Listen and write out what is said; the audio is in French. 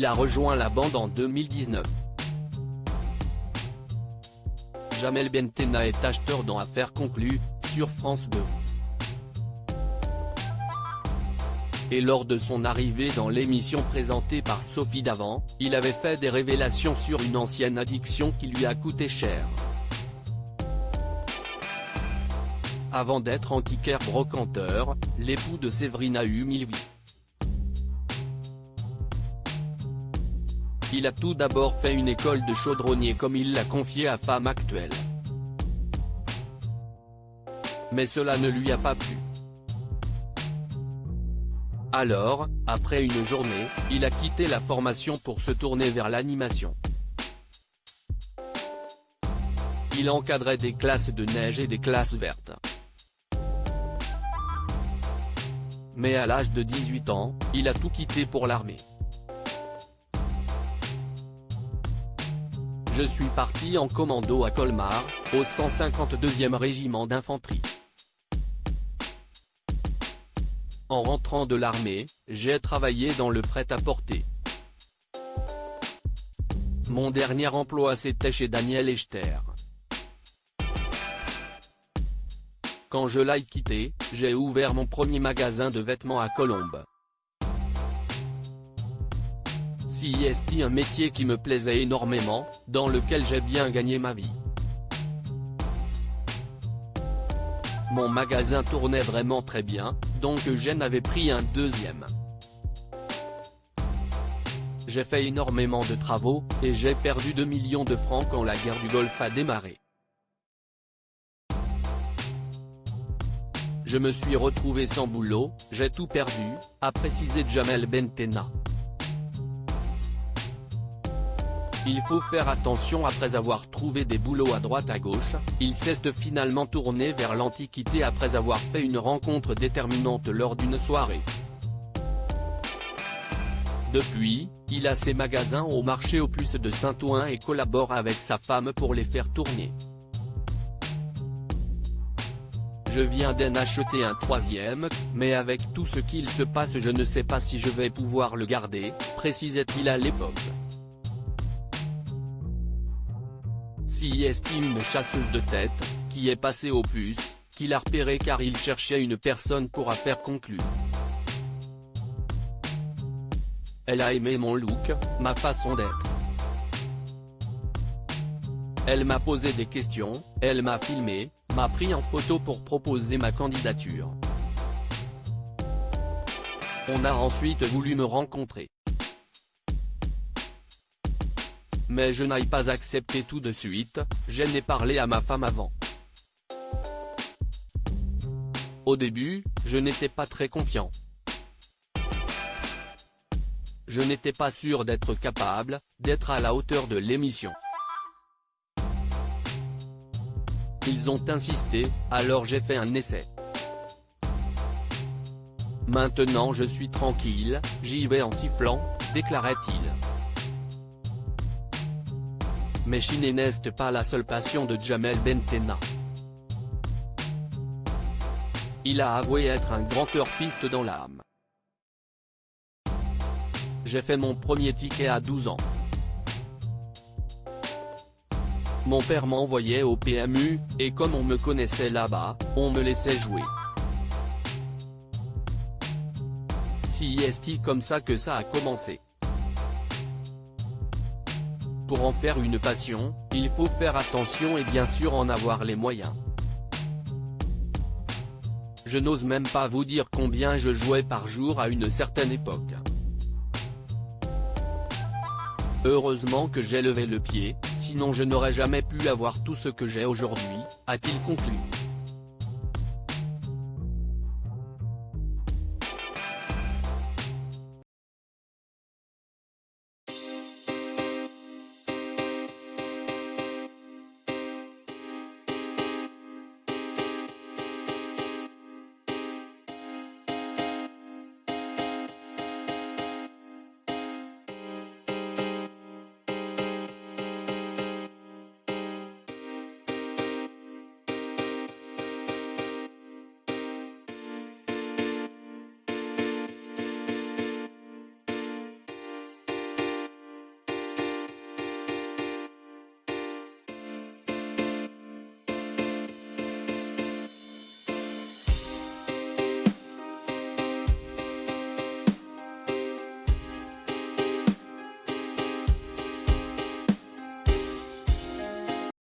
il a rejoint la bande en 2019. Jamel Bentenna est acheteur dans Affaires conclues, sur France 2. Et lors de son arrivée dans l'émission présentée par Sophie Davant, il avait fait des révélations sur une ancienne addiction qui lui a coûté cher. Avant d'être antiquaire brocanteur, l'époux de Séverine a eu 1000 vies. Il a tout d'abord fait une école de chaudronnier comme il l'a confié à Femme Actuelle. Mais cela ne lui a pas plu. Alors, après une journée, il a quitté la formation pour se tourner vers l'animation. Il encadrait des classes de neige et des classes vertes. Mais à l'âge de 18 ans, il a tout quitté pour l'armée. Je suis parti en commando à Colmar, au 152e régiment d'infanterie. En rentrant de l'armée, j'ai travaillé dans le prêt-à-porter. Mon dernier emploi c'était chez Daniel Echter. Quand je l'ai quitté, j'ai ouvert mon premier magasin de vêtements à Colombes. C'est un métier qui me plaisait énormément, dans lequel j'ai bien gagné ma vie. Mon magasin tournait vraiment très bien, donc j'en avais pris un deuxième. J'ai fait énormément de travaux, et j'ai perdu 2 millions de francs quand la guerre du Golfe a démarré. Je me suis retrouvé sans boulot, j'ai tout perdu, a précisé Jamel Bentenna. Il faut faire attention. Après avoir trouvé des boulots à droite à gauche, il s'est finalement tourné vers l'antiquité après avoir fait une rencontre déterminante lors d'une soirée. Depuis, il a ses magasins au marché aux puces de Saint-Ouen et collabore avec sa femme pour les faire tourner. Je viens d'en acheter un troisième, mais avec tout ce qu'il se passe je ne sais pas si je vais pouvoir le garder, précisait-il à l'époque. C'est une chasseuse de tête, qui est passée aux puces, qu'il a repéré car il cherchait une personne pour Affaires conclues. Elle a aimé mon look, ma façon d'être. Elle m'a posé des questions, elle m'a filmé, m'a pris en photo pour proposer ma candidature. On a ensuite voulu me rencontrer. Mais je n'ai pas accepté tout de suite, j'en ai parlé à ma femme avant. Au début, je n'étais pas très confiant. Je n'étais pas sûr d'être capable, d'être à la hauteur de l'émission. Ils ont insisté, alors j'ai fait un essai. Maintenant je suis tranquille, j'y vais en sifflant, déclarait-il. Mais chiner n'est pas la seule passion de Jamel Bentenna. Il a avoué être un grand turfiste dans l'âme. J'ai fait mon premier ticket à 12 ans. Mon père m'envoyait au PMU, et comme on me connaissait là-bas, on me laissait jouer. C'est comme ça que ça a commencé. Pour en faire une passion, il faut faire attention et bien sûr en avoir les moyens. Je n'ose même pas vous dire combien je jouais par jour à une certaine époque. Heureusement que j'ai levé le pied, sinon je n'aurais jamais pu avoir tout ce que j'ai aujourd'hui, a-t-il conclu.